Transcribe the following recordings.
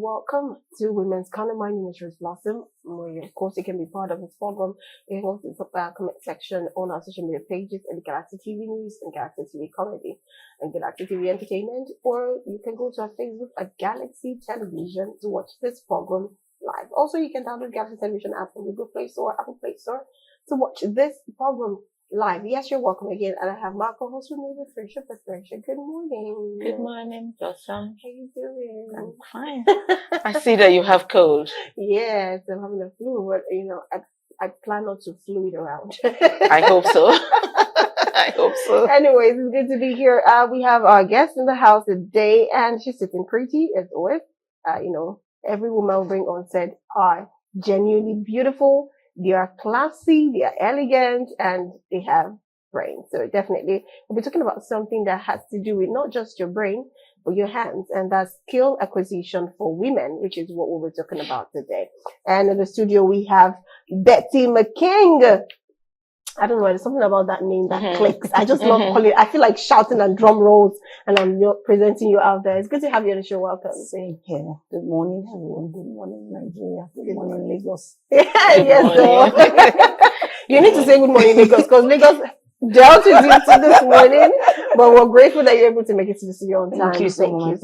welcome to Women's Corner. My name is Rose Blossom. Of course, you can be part of this program. You can also drop our comment section on our social media pages and Galaxy TV News and Galaxy TV Comedy and Galaxy TV Entertainment, or you can go to our Facebook at Galaxy Television to watch this program live. Also, you can download Galaxy Television app from Google Play Store or Apple Play Store to watch this program live. Yes, you're welcome again. And I have my co-host with me, Patricia. Patricia, good morning. Good morning, Blossom. How you doing? I'm fine. I see that you have cold. Yes, I'm having a flu, but I plan not to flu it around. I hope so. I hope so. Anyways, it's good to be here. We have our guest in the house today, and she's sitting pretty as always. Every woman we bring on set are genuinely beautiful. They are classy, they are elegant, and they have brains. So definitely, we'll be talking about something that has to do with not just your brain, but your hands, and that's skill acquisition for women, which is what we'll be talking about today. And in the studio, we have Betty Mcking. I don't know, there's something about that name that clicks. I just love calling it. I feel like shouting and drum rolls, and I'm presenting you out there. It's good to have you on the show. Welcome. Same here. Good morning, everyone. Good morning, Nigeria. Good morning, Lagos. Yes, so you need to say good morning, Lagos, because Lagos dealt with you this morning, but we're grateful that you're able to make it to the studio on time. Thank you so much.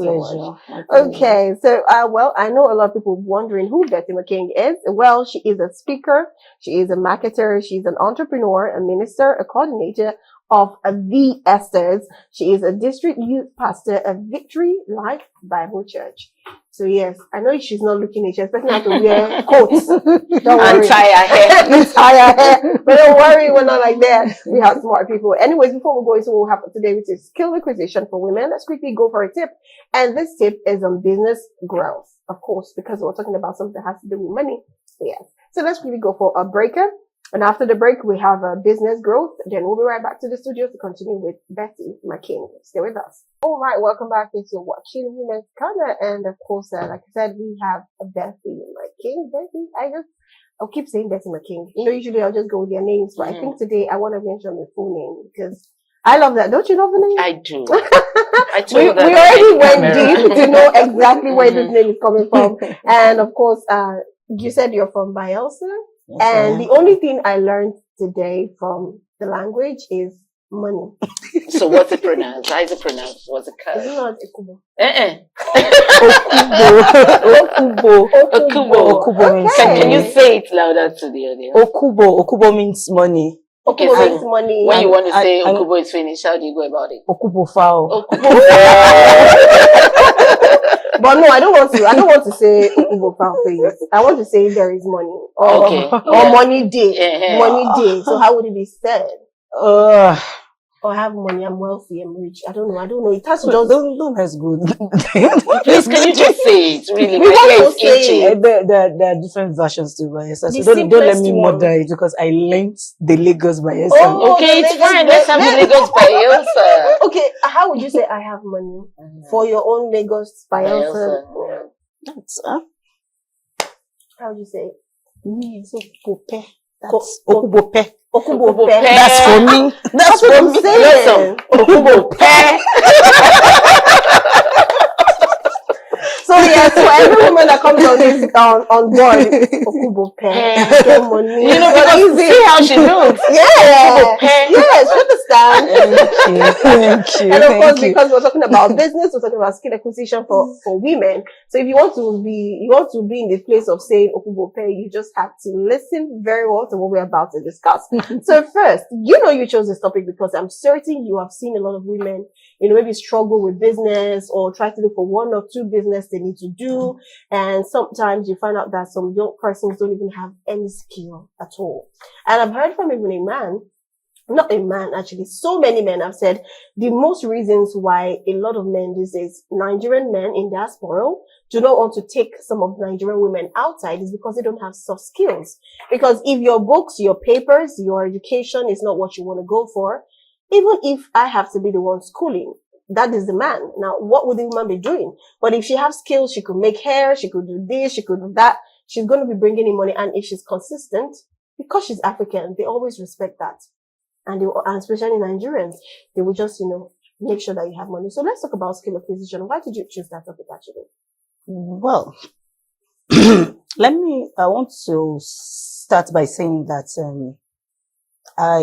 Okay, so I know a lot of people wondering who Betty Mcking is. Well, she is a speaker, she is a marketer, she's an entrepreneur, a minister, a coordinator of the Esters. She is a district youth pastor at Victory Life Bible Church. So yes, I know she's not looking at you, expecting her to wear coats. Don't worry. And tie her hair. Tie her hair. But don't worry, we're not like that. We have smart people. Anyways, before we go into what will happen today, which is skill acquisition for women, let's quickly go for a tip. And this tip is on business growth, of course, because we're talking about something that has to do with money. So yes. So let's quickly go for a breaker. And after the break, we have a business growth. Then we'll be right back to the studio to continue with Betty Mcking. Stay with us. All right, welcome back. If you're watching Women's Corner, and of course, like I said, we have a Betty Mcking. Betty, I'll keep saying Betty Mcking. Usually I'll just go with their names, but I think today I want to mention the full name because I love that. Don't you love the name? I do. I told you that we already went deep to know exactly where this name is coming from, and of course, you said you're from Bielsa. Yes, and the only thing I learned today from the language is money. So what's it pronounced? How is it pronounced? What's it called? It's not Okubo. Okubo means money. Can you say it louder to the audience? Okubo means money. Okay, so means money. When you want to say Okubo is finished, how do you go about it? Okubo foul. But no, I don't want to say Okubo foul, please. I want to say there is money. Or money day. Money day. So how would it be said? Or I have money, I'm wealthy, I'm rich. I don't know. It has to just... Don't that's good. Please, can you just say it? Really? We want to say it. There are different versions to Bielsa. So don't let me murder it because I learned the Lagos Bielsa. Okay, it's fine. Let's have the Lagos Bielsa. Okay, how would you say I have money for your own Lagos Bielsa? How would you say it? Okubope. Okubope. That's for me. That's what I'm saying. Okubope. So yes, for every woman that comes on this on board, Okubope, get money. Because see how she looks. Yes, understand. Thank you. And of course, because we're talking about business, we're talking about skill acquisition for women. So if you want to be in the place of saying Okubope, you just have to listen very well to what we're about to discuss. So first, you chose this topic because I'm certain you have seen a lot of women, maybe struggle with business or try to look for one or two business they need to do. And sometimes you find out that some young persons don't even have any skill at all. And I've heard from even not a man actually, so many men have said the most reasons why a lot of men these days, Nigerian men in diaspora, do not want to take some of Nigerian women outside is because they don't have soft skills. Because if your books, your papers, your education is not what you want to go for, even if I have to be the one schooling, that is the man. Now, what would the woman be doing? But if she has skills, she could make hair, she could do this, she could do that. She's going to be bringing in money. And if she's consistent, because she's African, they always respect that. And especially Nigerians, they will just, make sure that you have money. So let's talk about skill acquisition. Why did you choose that topic actually? Well, I want to start by saying that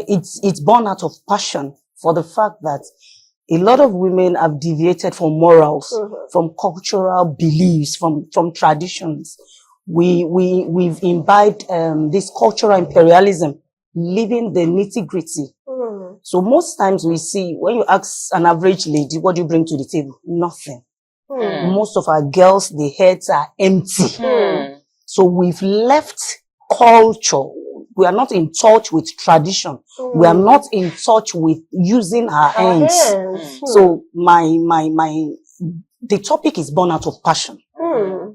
it's born out of passion for the fact that a lot of women have deviated from morals, from cultural beliefs, from traditions. We've imbibed this cultural imperialism, living the nitty-gritty. So most times we see, when you ask an average lady, what do you bring to the table? Nothing. Most of our girls, their heads are empty. So we've left culture. We are not in touch with tradition. We are not in touch with using our hands. So the topic is born out of passion.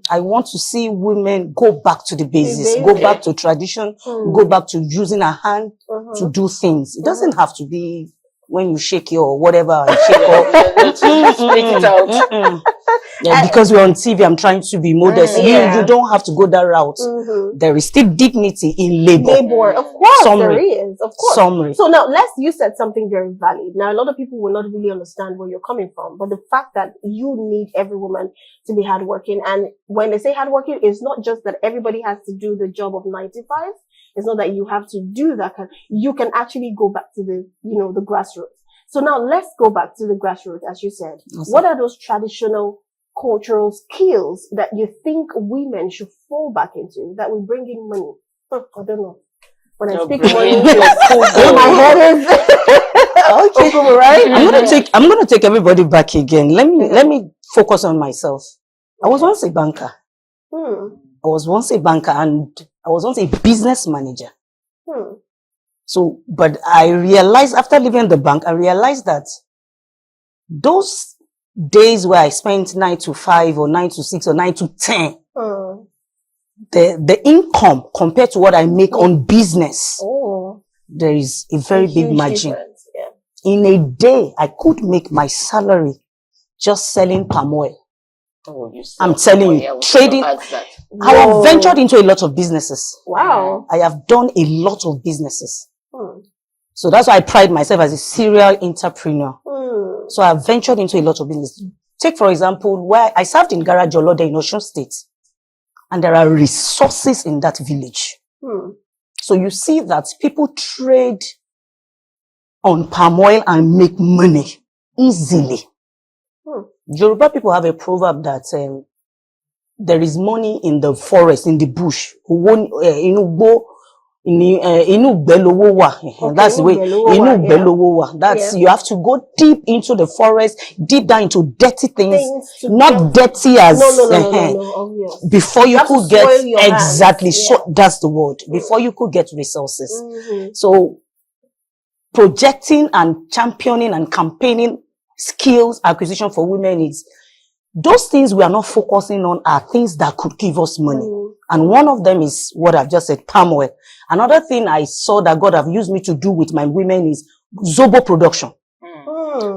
I want to see women go back to the basics, go back to tradition, go back to using our hand to do things. It doesn't have to be when you shake it or whatever. Yeah, because we're on TV, I'm trying to be modest. You don't have to go that route. There is still dignity in labor. Of course, Summary. there is. Of course. Summary. So now, you said something very valid. Now, a lot of people will not really understand where you're coming from, but the fact that you need every woman to be hardworking, and when they say hardworking, it's not just that everybody has to do the job of 9 to 5. It's not that you have to do that. You can actually go back to the grassroots. So now let's go back to the grassroots, as you said. What are those traditional cultural skills that you think women should fall back into that will bring in money? I don't know. When I speak money, my head is okay. Right? I'm gonna take everybody back again. Let me focus on myself. I was once a banker. I was once a banker, and I was once a business manager. So, but I realized after leaving the bank, I realized that those days where I spent 9 to 5 or 9 to 6 or 9 to 10, the income compared to what I make on business, there is a very big margin. In a day, I could make my salary just selling palm oil. I'm telling you, trading. I have ventured into a lot of businesses. Wow. I have done a lot of businesses. So that's why I pride myself as a serial entrepreneur. So I have ventured into a lot of business. Take, for example, where I served in Garage Olode in Osun State. And there are resources in that village. So you see that people trade on palm oil and make money easily. Yoruba people have a proverb that there is money in the forest, in the bush. That's the way. That's you have to go deep into the forest, deep down into dirty things, not dirty as before you could get exactly. So that's the word. Before you could get resources. So projecting and championing and campaigning skills acquisition for women is those things we are not focusing on are things that could give us money. And one of them is what I've just said, palm oil. Another thing I saw that God have used me to do with my women is Zobo production.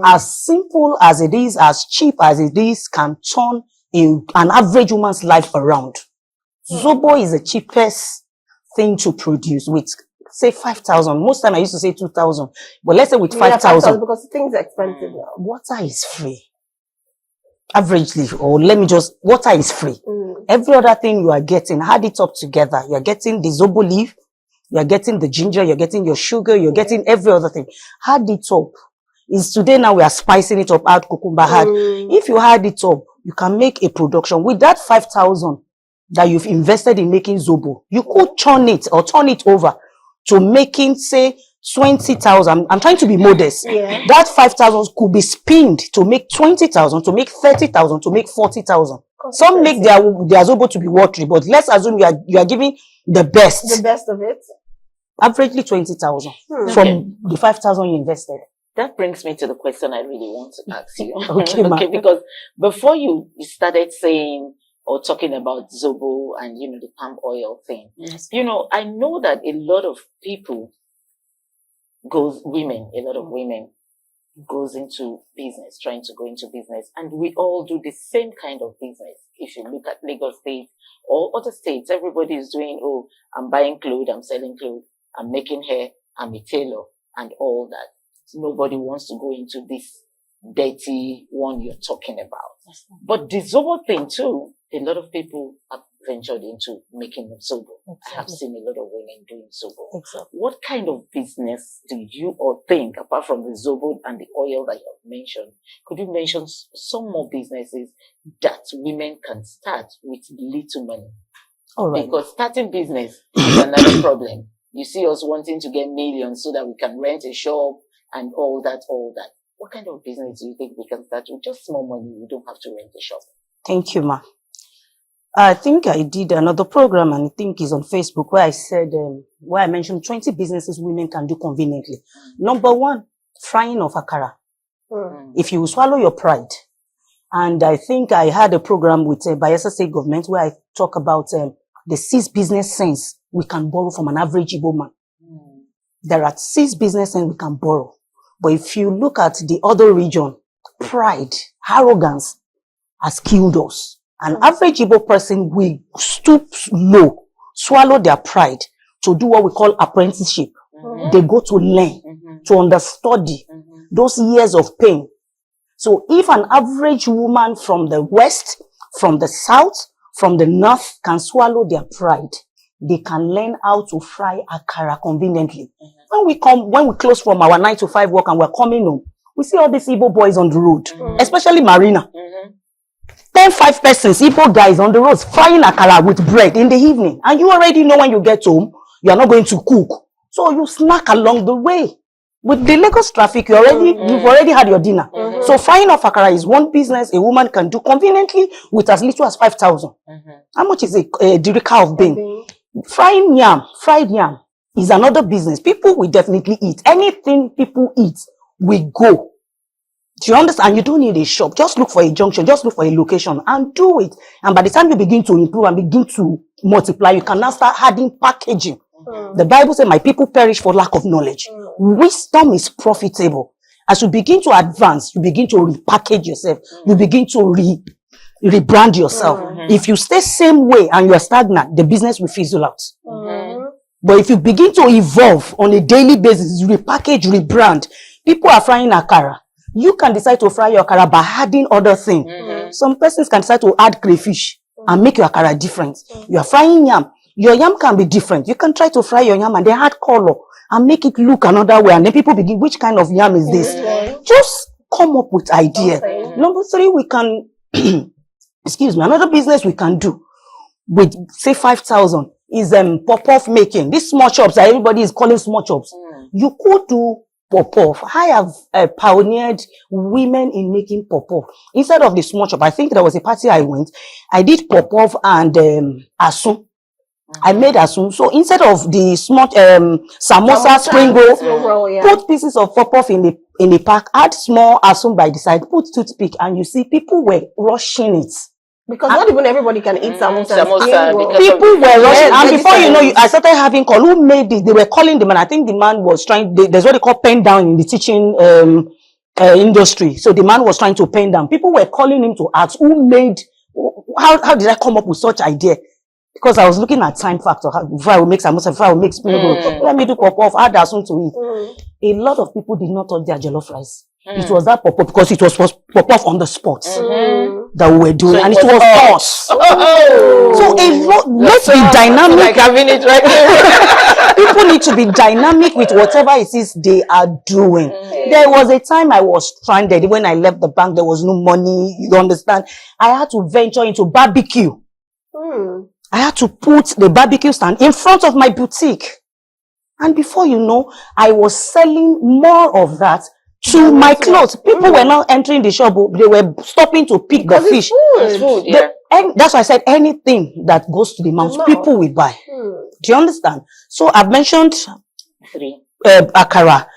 As simple as it is, as cheap as it is, can turn an average woman's life around. Zobo is the cheapest thing to produce with, say, 5,000. Most time I used to say 2,000. But let's say with 5,000. Because things are expensive now. Water is free. Averagely, or water is free. Every other thing you are getting, add it up together. You're getting the Zobo leaf, you're getting the ginger, you're getting your sugar, you're getting every other thing. Add it up. Is today now we are spicing it up, add cucumber, add. If you add it up, you can make a production. With that 5,000 that you've invested in making Zobo, you could turn it over to making, say, 20,000. I'm trying to be modest. That 5,000 could be spent to make 20,000, to make 30,000, to make 40,000. Some make their Zobo to be watery, but let's assume you are giving the best. The best of it. Averagely 20,000 from the 5,000 you invested. That brings me to the question I really want to ask you. Okay, because before you started saying or talking about Zobo and, the palm oil thing, I know that a lot of people a lot of women goes into business, trying to go into business. And we all do the same kind of business. If you look at Lagos State or other states, everybody is doing, I'm buying clothes, I'm selling clothes, I'm making hair, I'm a tailor and all that. Nobody wants to go into this dirty one you're talking about. But the Zobo thing too, a lot of people are ventured into making Zobo. Exactly. I have seen a lot of women doing Zobo. Exactly. What kind of business do you all think, apart from the Zobo and the oil that you have mentioned, could you mention some more businesses that women can start with little money? All right. Because starting business is another problem. You see us wanting to get millions so that we can rent a shop and all that. What kind of business do you think we can start with just small money? We don't have to rent a shop. Thank you, ma. I think I did another program, and I think it's on Facebook, where I said, where I mentioned 20 businesses women can do conveniently. Number one, frying of akara. If you swallow your pride. And I think I had a program with Bayelsa State government where I talk about the 6 business sense we can borrow from an average Igbo man. There are 6 business sense we can borrow. But if you look at the other region, pride, arrogance has killed us. An average Igbo person will stoop low, swallow their pride to do what we call apprenticeship. They go to learn, to understudy those years of pain. So if an average woman from the west, from the south, from the north can swallow their pride, they can learn how to fry akara conveniently. When we close from our 9 to 5 work and we're coming home, we see all these Igbo boys on the road, especially Marina. 5 persons, Igbo guys on the roads frying akara with bread in the evening. And you already know when you get home, you are not going to cook. So you snack along the way. With the Lagos traffic, you've already had your dinner. So frying of akara is one business a woman can do conveniently with as little as 5,000. How much is a dirika of bean? Fried yam is another business. People will definitely eat. Anything people eat, we go. Do you understand? You don't need a shop. Just look for a junction. Just look for a location and do it. And by the time you begin to improve and begin to multiply, you can now start adding packaging. The Bible says, my people perish for lack of knowledge. Wisdom is profitable. As you begin to advance, you begin to repackage yourself. You begin to rebrand yourself. If you stay same way and you are stagnant, the business will fizzle out. But if you begin to evolve on a daily basis, repackage, rebrand, people are frying akara. You can decide to fry your akara by adding other things. Some persons can decide to add crayfish and make your akara different. You are frying yam. Your yam can be different. You can try to fry your yam and then add color and make it look another way. And then people begin, which kind of yam is this? Just come up with ideas. Number 3, we can, excuse me, another business we can do with, say, 5,000 is pop-off making. These small shops that everybody is calling small shops. You could do pop-off. I have pioneered women in making pop-off. Instead of the small shop, I think there was a party I went. I did pop-off and asun. I made asun. So instead of the small samosa spring roll, put pieces of pop-off in the pack, add small asun by the side, put toothpick, and you see people were rushing it. Because not even everybody can eat samosa. People were rushing, and before you know, I started having call. Who made this? They were calling the man. I think the man was trying. There's what they call pen down in the teaching industry. So the man was trying to pen down. People were calling him to ask who made. How did I come up with such idea? Because I was looking at time factor. Before I would make samosa, before I would make spring roll, let me do pop-off, add asun to it. A lot of people did not touch their jollof rice. It was that pop-off because it was pop-off on the spot that we were doing, so and it was us. So let's be dynamic. Like having it right there. People need to be dynamic with whatever it is they are doing. There was a time I was stranded. When I left the bank, there was no money. You understand? I had to venture into barbecue. I had to put the barbecue stand in front of my boutique. And before you know, I was selling more of that to my clothes. People were not entering the shop. They were stopping to pick the fish. It's food, yeah. That's why I said anything that goes to the mouth, people will buy. Do you understand? So I've mentioned 3. Akara,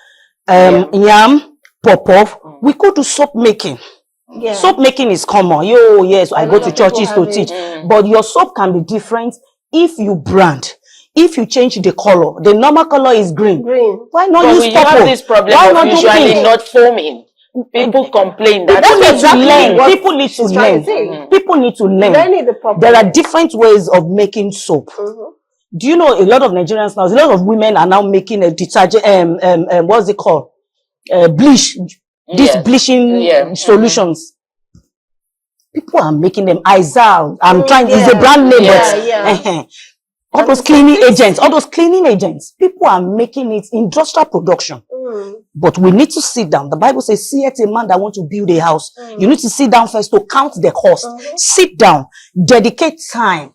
yam, pop-off. We go to soap making. Yeah. Soap making is common. Yes, I go to churches to teach. But your soap can be different if you brand. If you change the color, the normal color is green. Why not use purple? Have this problem of usually not foaming. People complain that that's exactly what people need to learn. People need to learn. There are different ways of making soap. Do you know a lot of Nigerians now? A lot of women are now making a detergent. What's it called? Bleach. These bleaching solutions. People are making them. Izal, it's a brand name, but all those cleaning agents, people are making it industrial production. But we need to sit down. The Bible says, see it a man that wants to build a house. You need to sit down first to count the cost. Sit down, dedicate time,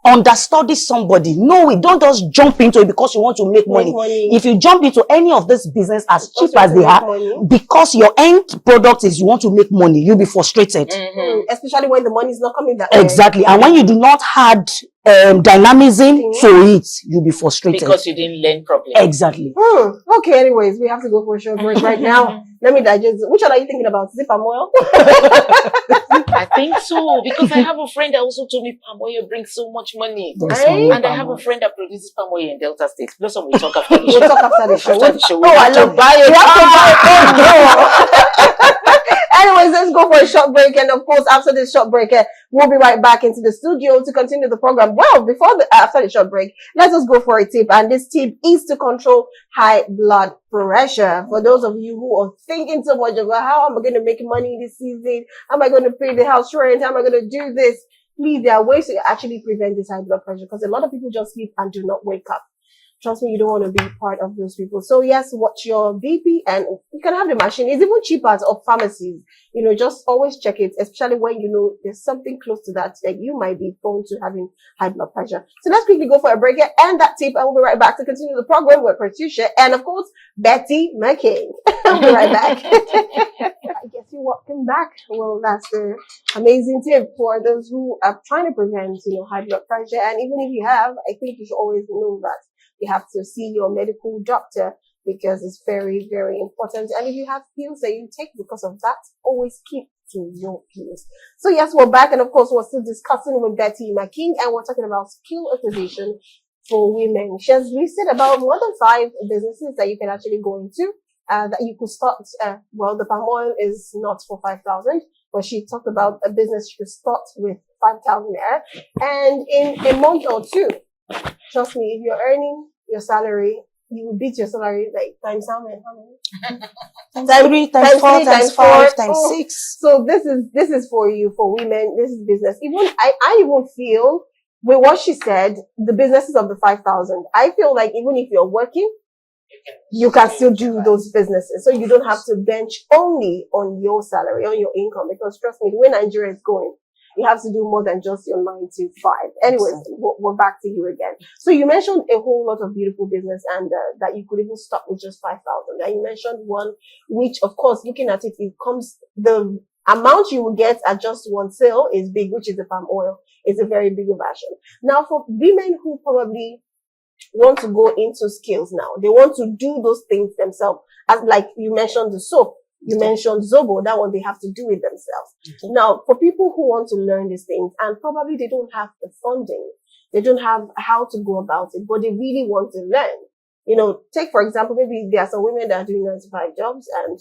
understudy somebody. No, don't just jump into it because you want to make money. If you jump into any of this business as cheap as they are, because your end product is you want to make money, you'll be frustrated. Especially when the money is not coming that way. Exactly. And when you do not add dynamism to it, you'll be frustrated. Because you didn't learn properly. Exactly. Okay, anyways, we have to go for a short break right now. Let me digest. Which one are you thinking about? Is it palm oil? I think so, because I have a friend that also told me palm oil brings so much money. And I have a friend that produces palm oil in Delta State. Plus, we'll talk after the show. We'll talk after the show. I love buying. Anyways, let's go for a short break. And of course, after this short break, we'll be right back into the studio to continue the program. Well, after the short break, let's just go for a tip. And this tip is to control high blood pressure. For those of you who are thinking so much about how am I going to make money this season? How am I going to pay the house rent? How am I going to do this? Please, there are ways to actually prevent this high blood pressure, because a lot of people just sleep and do not wake up. Trust me, you don't want to be part of those people. So yes, watch your BP, and you can have the machine. It's even cheaper at pharmacies. You know, just always check it, especially when you know there's something close to that you might be prone to having high blood pressure. So let's quickly go for a break and that tip, and we'll be right back to continue the program with Patricia and of course Betty Mcking. We'll be right back. I guess you're welcome back. Well, that's the amazing tip for those who are trying to prevent, high blood pressure. And even if you have, I think you should always know that you have to see your medical doctor, because it's very, very important. And if you have pills that you take because of that, always keep to your pills. So yes, we're back. And of course, we're still discussing with Betty Mcking, and we're talking about skill acquisition for women. She has listed about more than 5 businesses that you can actually go into, that you could start. Well, the palm oil is not for 5,000, but she talked about a business you could start with 5,000 there. And in a month or two, trust me, if you're earning your salary, you will beat your salary like times how many? Times 3, times 4, times 5, times 6. So this is for you, for women. This is business. Even I even feel with what she said, the businesses of the 5,000. I feel like even if you're working, you can still do those businesses. So you don't have to bench only on your salary, on your income, because trust me, the way Nigeria is going, you have to do more than just your 9 to 5. Anyways, we're back to you again. So you mentioned a whole lot of beautiful business, and that you could even start with just 5,000. And you mentioned one, which of course, looking at it, the amount you will get at just one sale is big, which is the palm oil. It's a very big version. Now, for women who probably want to go into skills now, they want to do those things themselves, as like you mentioned the soap. You mentioned Zobo, that one they have to do it themselves. Now, for people who want to learn these things, and probably they don't have the funding, they don't have how to go about it, but they really want to learn. Take for example, maybe there are some women that are doing 9 to 5 jobs, and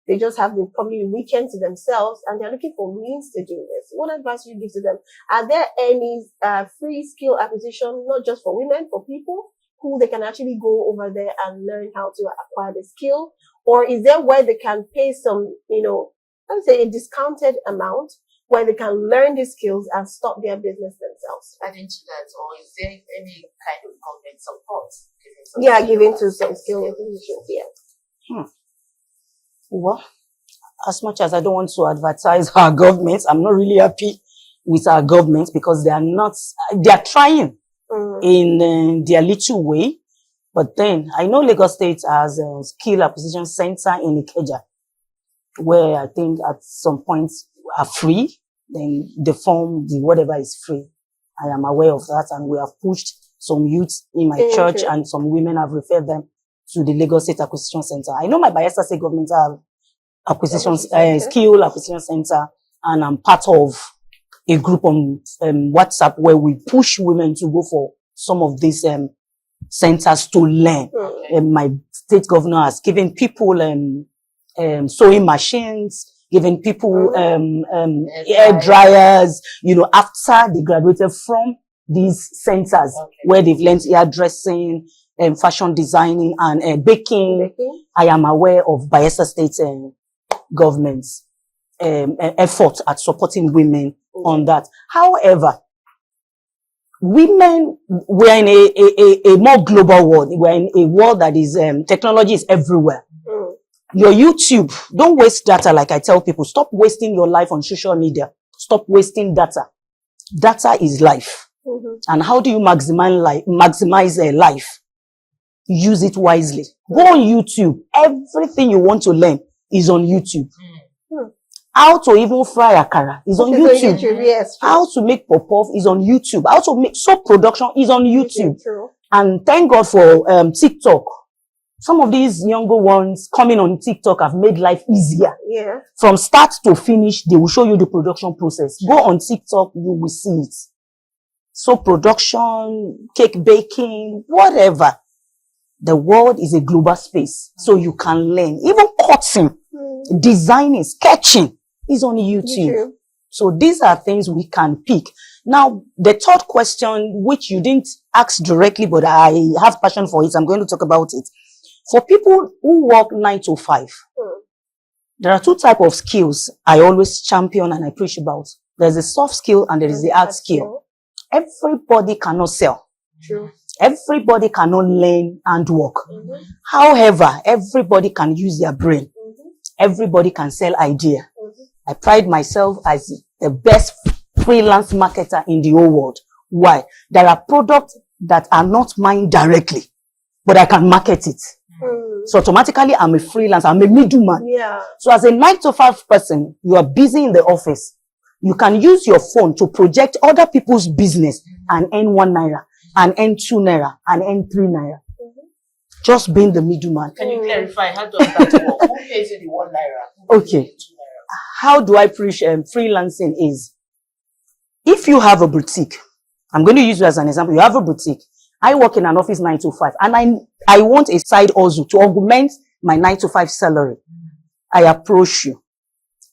they just have the probably weekend to themselves, and they're looking for means to do this. What advice would you give to them? Are there any free skill acquisition, not just for women, for people who they can actually go over there and learn how to acquire the skill? Or is there where they can pay some, I would say a discounted amount where they can learn the skills and start their business themselves? Adding to that, or is there any kind of government support? Giving to some skill acquisitions, yeah. Well, as much as I don't want to advertise our government, I'm not really happy with our government, because they are trying in their little way. But then I know Lagos State has a skill acquisition center in Ikeja, where I think at some points are free. Then the whatever is free. I am aware of that, and we have pushed some youths in my church, and some women have referred them to the Lagos State Acquisition Center. I know my Bayelsa State government have skill acquisition center, and I'm part of a group on WhatsApp where we push women to go for some of these centers to learn. My state governor has given people sewing machines, giving people hair dryers, after they graduated from these centers where they've learned hairdressing, fashion designing, and baking. I am aware of Bayelsa State governments. effort at supporting women on that. However, women, we're in a more global world. We're in a world that is, technology is everywhere. Your YouTube, don't waste data like I tell people. Stop wasting your life on social media. Stop wasting data. Data is life. And how do you maximize life? Use it wisely. Go on YouTube. Everything you want to learn is on YouTube. How to even fry akara is on YouTube. Yes, how to make pop-off is on YouTube. How to make soap production is on YouTube. And thank God for TikTok. Some of these younger ones coming on TikTok have made life easier. Yeah. From start to finish, they will show you the production process. Go on TikTok, you will see it. Soap production, cake baking, whatever. The world is a global space, so you can learn. Even cutting, designing, sketching is on YouTube. So these are things we can pick. Now, the third question, which you didn't ask directly, but I have passion for it, I'm going to talk about it. For people who work 9 to 5, there are two types of skills I always champion and I preach about. There's the soft skill and there is the hard skill. Everybody cannot sell. Everybody cannot learn and work. However, everybody can use their brain. Everybody can sell idea. I pride myself as the best freelance marketer in the whole world. Why? There are products that are not mine directly, but I can market it. So automatically, I'm a freelancer. I'm a middleman. So as a 9 to 5 person, you are busy in the office. You can use your phone to project other people's business and earn 1 naira, and earn 2 naira, and earn 3 naira. Just being the middleman. Can you clarify how does that work? Who pays you the 1 naira? Okay. How do I preach freelancing is, if you have a boutique, I'm going to use you as an example. You have a boutique. I work in an office 9 to 5, and I want a side hustle to augment my 9 to 5 salary. I approach you.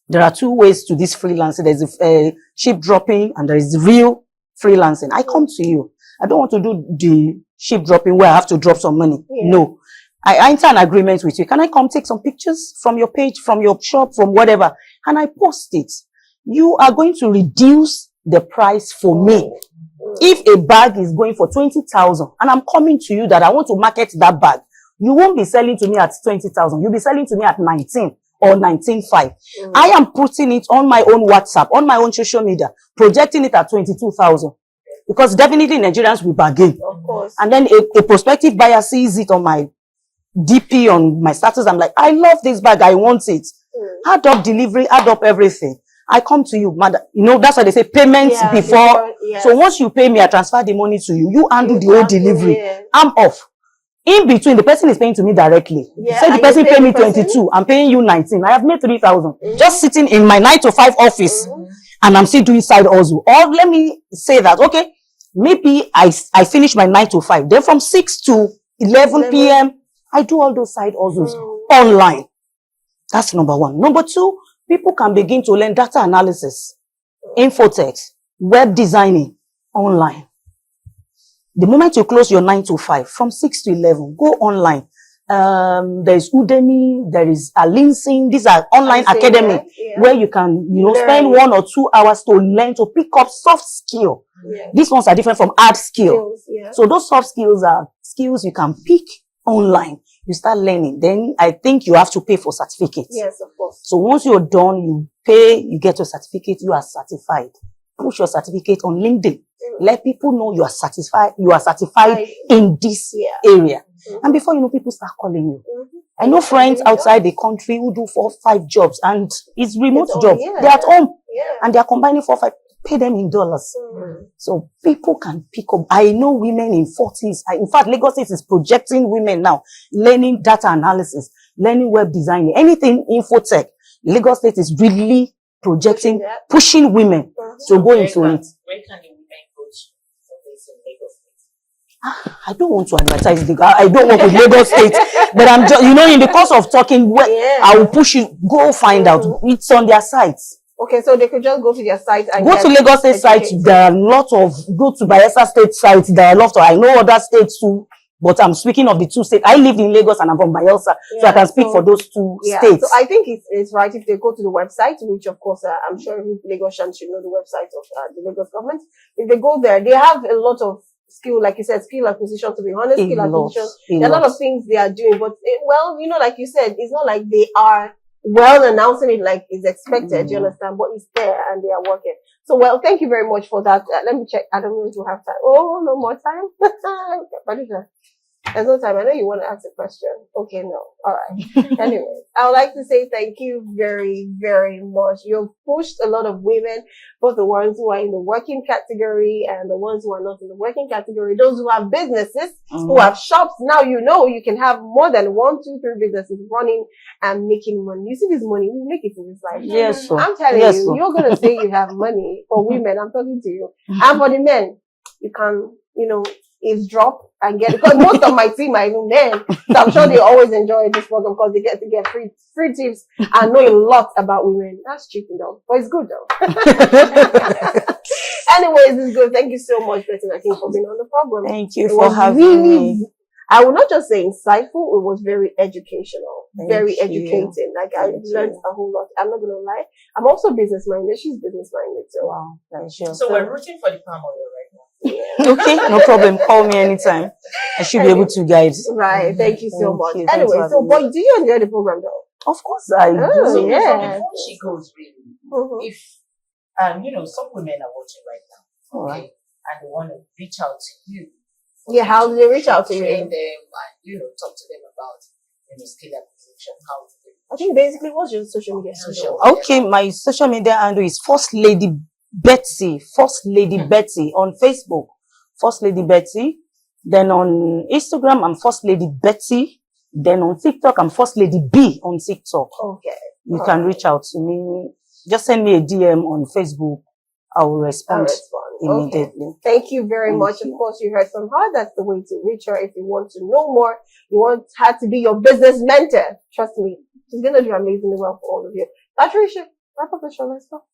There are two ways to this freelancing. There's ship dropping and there is real freelancing. I come to you. I don't want to do the ship dropping where I have to drop some money. No. I enter an agreement with you. Can I come take some pictures from your page, from your shop, from whatever? And I post it. You are going to reduce the price for me. If a bag is going for 20,000 and I'm coming to you that I want to market that bag, you won't be selling to me at 20,000. You'll be selling to me at 19 or 19.5. I am putting it on my own WhatsApp, on my own social media, projecting it at 22,000. Because definitely Nigerians will bargain. Of course. And then a prospective buyer sees it on my DP, on my status. I'm like, I love this bag. I want it. Add up delivery, add up everything. I come to you, madam. You know, that's why they say payments before. So once you pay me, I transfer the money to you. You handle the whole delivery. I'm off. In between, the person is paying to me directly. Say the person pay me 22, I'm paying you 19. I have made 3,000. Just sitting in my 9 to 5 office. And I'm still doing side hustle. Or let me say that, okay, maybe I finish my 9 to 5. Then from 6 to 11 p.m., I do all those side hustles online. That's number one. Number two, people can begin to learn data analysis, infotech, web designing online. The moment you close your 9 to 5, from 6 to 11, go online. There's Udemy, there is Alinsing. These are online academy where you can, spend 1 or 2 hours to learn, to pick up soft skill. These ones are different from hard skill. So those soft skills are skills you can pick online. You start learning. Then I think you have to pay for certificates. Yes, of course. So once you're done, you pay, you get your certificate, you are certified. Push your certificate on LinkedIn. Let people know you are certified in this area. And before you know, people start calling you. I know friends outside the country who do 4 or 5 jobs and it's remote jobs. They're at home and they're combining 4 or 5, pay them in dollars. So people can pick up. I know women in 40s. In fact, Lagos State is projecting women now, learning data analysis, learning web designing, anything infotech. Lagos State is really projecting, pushing women to go into it. Where can the women go to for this in Lagos State? I don't want to advertise I don't work with Lagos State, but I'm just, in the course of talking, I will push you, go find out. It's on their sites. Okay, so they could just go to their site and go to Lagos State site. There are a lot of, go to Bayelsa State sites. There are a lot of, I know other states too. But I'm speaking of the two states. I lived in Lagos and I'm from Bayelsa, so I can speak for those two states. So I think it's right if they go to the website, which of course I'm sure every Lagosian should know the website of the Lagos government. If they go there, they have a lot of skill, like you said, skill acquisition, to be honest, skill acquisition. There are a lot of things they are doing, but like you said, it's not like they are announcing it like it's expected, you understand? But it's there and they are working. So, thank you very much for that. Let me check. I don't know if we have time. Oh, no more time. Patricia, there's no time. I know you want to ask a question. Okay, no. All right. Anyway, I would like to say thank you very, very much. You've pushed a lot of women, both the ones who are in the working category and the ones who are not in the working category, those who have businesses, who have shops. Now you can have more than 1, 2, 3 businesses running and making money. You see this money, you make it in this life. Yes, sir. I'm telling you, you're going to say you have money for women. I'm talking to you. And for the men, you can, eavesdrop and get, because most of my team are even men. So I'm sure they always enjoy this program because they get to get free tips and know a lot about women. That's cheating though, but it's good though. Anyways, it's good. Thank you so much, Bettina King, for being on the program. Thank you for having me. I will not just say insightful, it was very educational, very educating. Like I learned a whole lot. I'm not gonna lie. I'm also business minded. She's business minded. So wow, thank you. So we're rooting for the palm oil right now. Yeah. Okay, no problem. Call me anytime. I should be able to guide. Right. Thank you so much. Anyway, so but do you enjoy the program though? Of course I do. So before she goes, really, if some women are watching right now, okay, and they want to reach out to you. Yeah, how do they reach out to you? Train them and talk to them about skill acquisition. How do they? I think basically, what's your social media handle? Okay, my social media handle is First Lady Betsy. First Lady Betsy on Facebook. First Lady Betsy. Then on Instagram, I'm First Lady Betsy. Then on TikTok, I'm First Lady B on TikTok. Okay. You can reach out to me. Just send me a DM on Facebook. I will respond immediately. Okay. Thank you very much. Of course, you heard from her. That's the way to reach her. If you want to know more, you want her to be your business mentor. Trust me, she's going to do amazingly well for all of you. Patricia, wrap up the show. Let's go.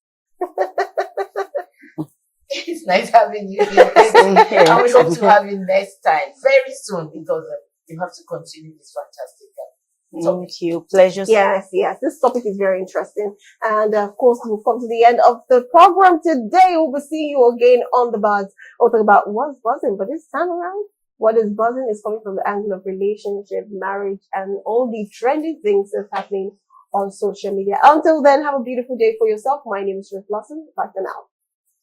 It's nice having you here. I would love to have you next time, very soon, because you have to continue this fantastic topic. Thank you. Pleasure. Yes. This topic is very interesting. And of course, we've come to the end of the program today. We'll be seeing you again on the buzz. We'll talk about what's buzzing, but this time around, what is buzzing is coming from the angle of relationship, marriage, and all the trendy things that's happening on social media. Until then, have a beautiful day for yourself. My name is Ruth Lawson. Bye for now.